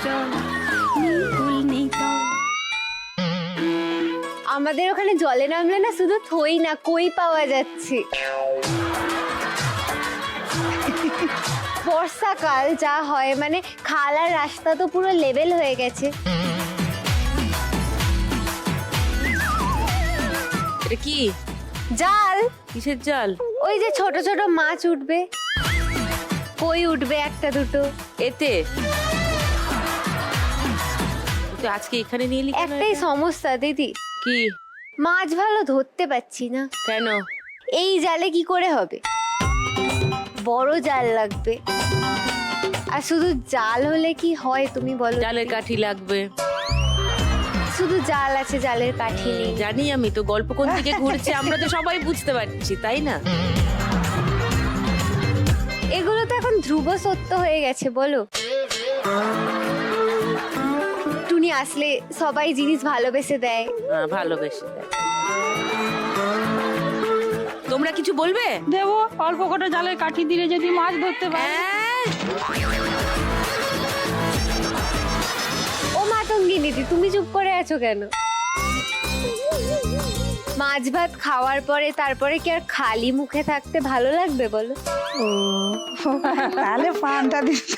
চল কুল নেই তল। আমাদের ওখানে জলে নামলে না শুধু থই না কই পাওয়া যাচ্ছে। বর্ষাকাল যা হয় মানে খাল আর রাস্তা তো পুরো লেভেল হয়ে গেছে। এটা কি? জাল। কিসের জাল? ওই যে ছোট ছোট মাছ উঠবে, কই উঠবে একটা দুটো এতে। তো আজকে এখানে নিয়ে এলি কেন? একটাই এটা? সমস্যা দিদি, কি? মাছ ভালো ধরতে পারছি না। কেন? এই জালে কি করে হবে, বড় জাল লাগবে। আর শুধু জাল হলে কি হয় তুমি বলো? জালের কাঠি লাগবে। শুধু জাল আছে, জালের কাঠি নেই। জানি আমি তো, গল্প কোন দিকে ঘুরছে আমরা তো সবাই বুঝতে পারছি, তাই না? এগুলো তো এখন ধ্রুব সত্য হয়ে গেছে বলো। টুনি আসলে সবাই জিনিস ভালোবেসে দেয়। হ্যাঁ, ভালোবেসে দেয়। তোমরা কিছু বলবে? দেবো, অল্প কটা জালের কাঠি দিলে যদি মাছ ধরতে পারে। ও মাতঙ্গি দিদি, তুমি চুপ করে আছো কেন? মাছ ভাত খাওয়ার পরে তারপরে কি আর খালি মুখে থাকতে ভালো লাগবে বলো? ও তাহলে পানটা দিত।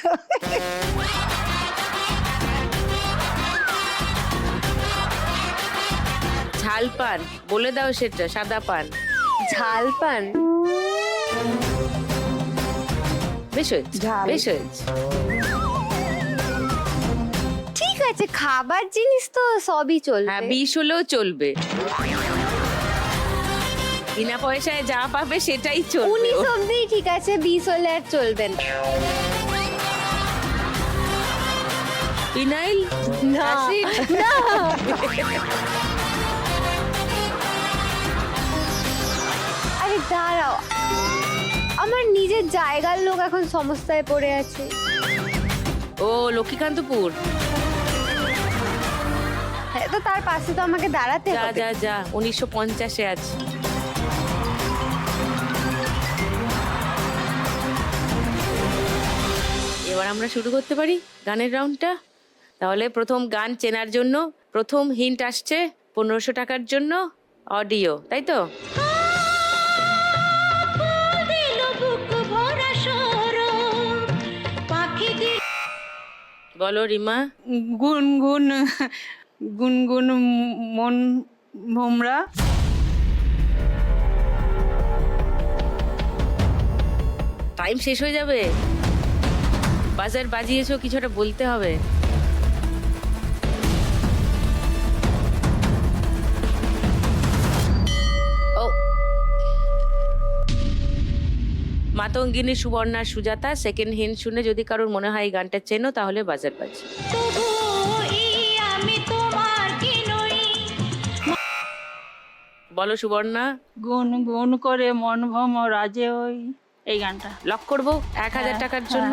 ঝাল পান বলে দাও, সেটা সাদা পান। ঝাল পান বেশ হয়েছে, ঝাল। বেশ হয়েছে। ঠিক আছে, খাবার জিনিস তো সবই হ্যাঁ, চলবে। বিষ হলেও চলবে। বিনা পয়সায় যা পাবে সেটাই চলবে। 19 অব্দি ঠিক আছে, 20 হলে আর চলবে না। ফিনাইল? না, অ্যাসিড? না। আরে দাঁড়াও, আমার নিজের জায়গার লোক এখন সমস্যায় পড়ে আছে। ও লক্ষ্মীকান্তপুর। হ্যাঁ, তো তার পাশে তো আমাকে দাঁড়াতে যা হবে। যা যা, 1950-এ আছে। এবার আমরা শুরু করতে পারি গানের রাউন্ডটা। তাহলে প্রথম গান চেনার জন্য প্রথম হিন্ট আসছে 1500 টাকার জন্য অডিও, তাই তো? বলো রিমা। গুনগুন গুনগুন মন ভোমরা। টাইম শেষ হয়ে যাবে, বাজার বাজিয়েছো, কিছুটা বলতে হবে। ও মাতঙ্গিনী, সুবর্ণা, সুজাতা। সেকেন্ড হিন্ট শুনে যদি কারোর মনে হয় এই গানটা চেনো তাহলে বাজার বাজি। বলো সুবর্ণা। গুন গুন করে মন ভোমরা যে ওই, এই গানটা লক করবো 1000 টাকার জন্য।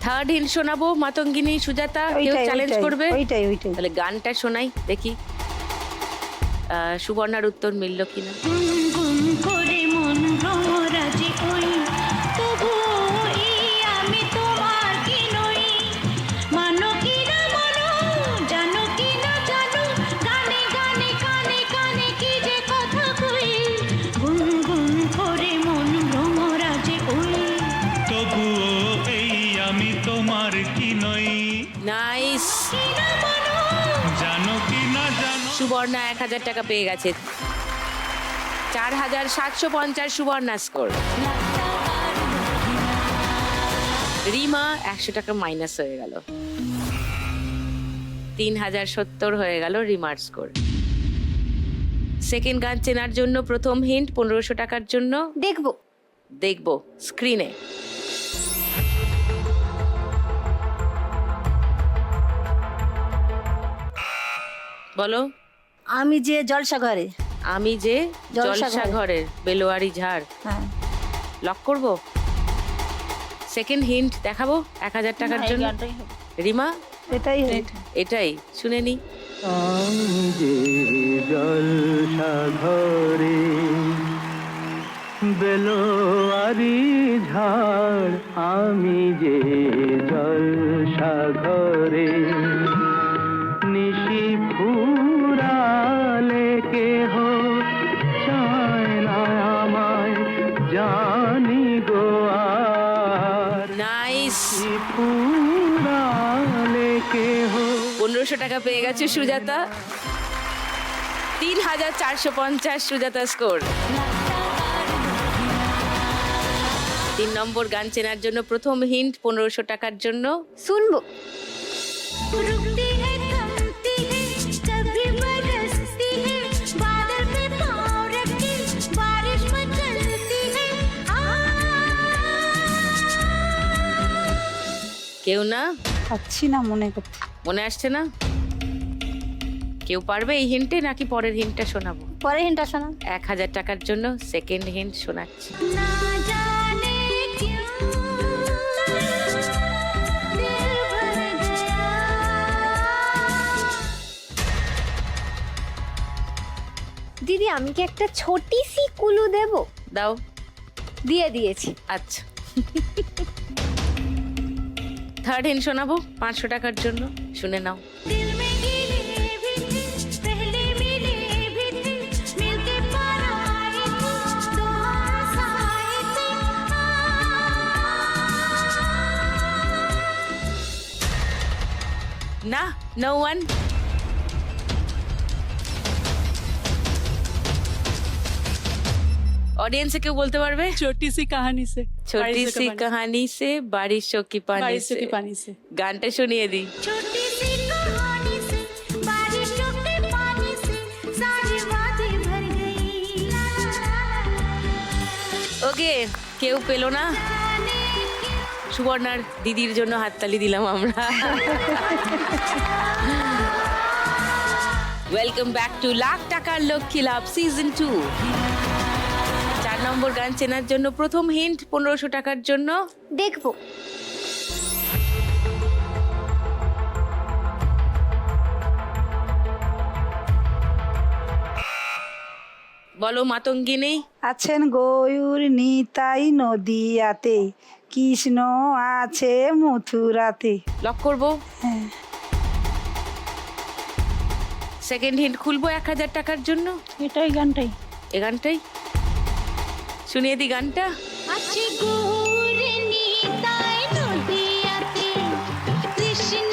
থার্ড হিন্ট শোনাবো মাতঙ্গিনী, সুজাতা। কেউ চ্যালেঞ্জ করবে? ওইটাই ওইটাই। তাহলে গানটা শোনাই, দেখি সুবর্ণার উত্তর মিলল কিনা। নাইস। সুবর্ণা 1000 টাকা পেয়ে গেছে। 4750 সুবর্ণা স্কোর। রিমা 100 টাকা মাইনাস হয়ে গেল। 3070 হয়ে গেল রিমার স্কোর। সেকেন্ড গান চেনার জন্য প্রথম হিন্ট 1500 টাকার জন্য দেখবো দেখবো স্ক্রিনে। বলো। আমি যে জলসা ঘরে। আমি যে জলসা জলসা ঘরের বেলোয়ারি ঝাড়। হ্যাঁ, লক করব। সেকেন্ড হিন্ট দেখাবো 1000 টাকার জন্য। রিমা এটাই হয়। এটাই শুনে নি। আমি যে জলসা ঘরে বেলোয়ারি ঝাড়, আমি যে জলসা ঘরে উড়ালে কেহ 1500 টাকা পেয়ে গেছে সুজাতা। 3450 সুজাতা স্কোর। 3 নম্বর গান চেনার জন্য প্রথম হিন্ট 1500 টাকার জন্য। শুনবো। কেউ না? পাচ্ছি না মনে করতে। মনে আসছে না? কেউ পারবে এই হিন্টে নাকি পরের হিন্টটা শোনাবো? পরে হিন্টটা শোনা। 1000 টাকার জন্য সেকেন্ড হিন্ট শোনাচ্ছি। দিদি আমি কি একটা ছোটি সি কুলু দেব? দাও। দিয়ে দিয়েছি। আচ্ছা। থার্ড হিন্ট শোনাবো 500 টাকার জন্য, শুনে নাও। না, নো ওয়ান। ऑडियंस কেউ বলতে পারবে? छोटी सी कहानी से छोटी सी कहानी से बारिशों की पानी बारिशों से। की पानी से। গানটা শুনিয়ে দিই। छोटी सी कहानी से बारिशों के पानी से सारी वादी भर गई। ওকে, কেউ পেলো না। সুবর্ণার দিদির জন্য হাততালি দিলাম আমরা। ওয়েলকাম ব্যাক টু লাখ টাকার লক্ষ্মী লাভ সিজন 2। 4 নম্বর গান চেনার জন্য প্রথম হিন্ট 1500 টাকার জন্য। দেখবো। বলো মাতঙ্গিনী। আছেন গয়ুর নিতাই নদিয়াতে, কৃষ্ণ আছে মথুরাতে। লক করবো। হ্যাঁ। সেকেন্ড হিন্ট খুলবো 1000 টাকার জন্য। এটাই গানটাই। এ গানটাই শুনিয়ে দি গানটা। আছে গৌর নিতাই নদিয়াতে, কৃষ্ণ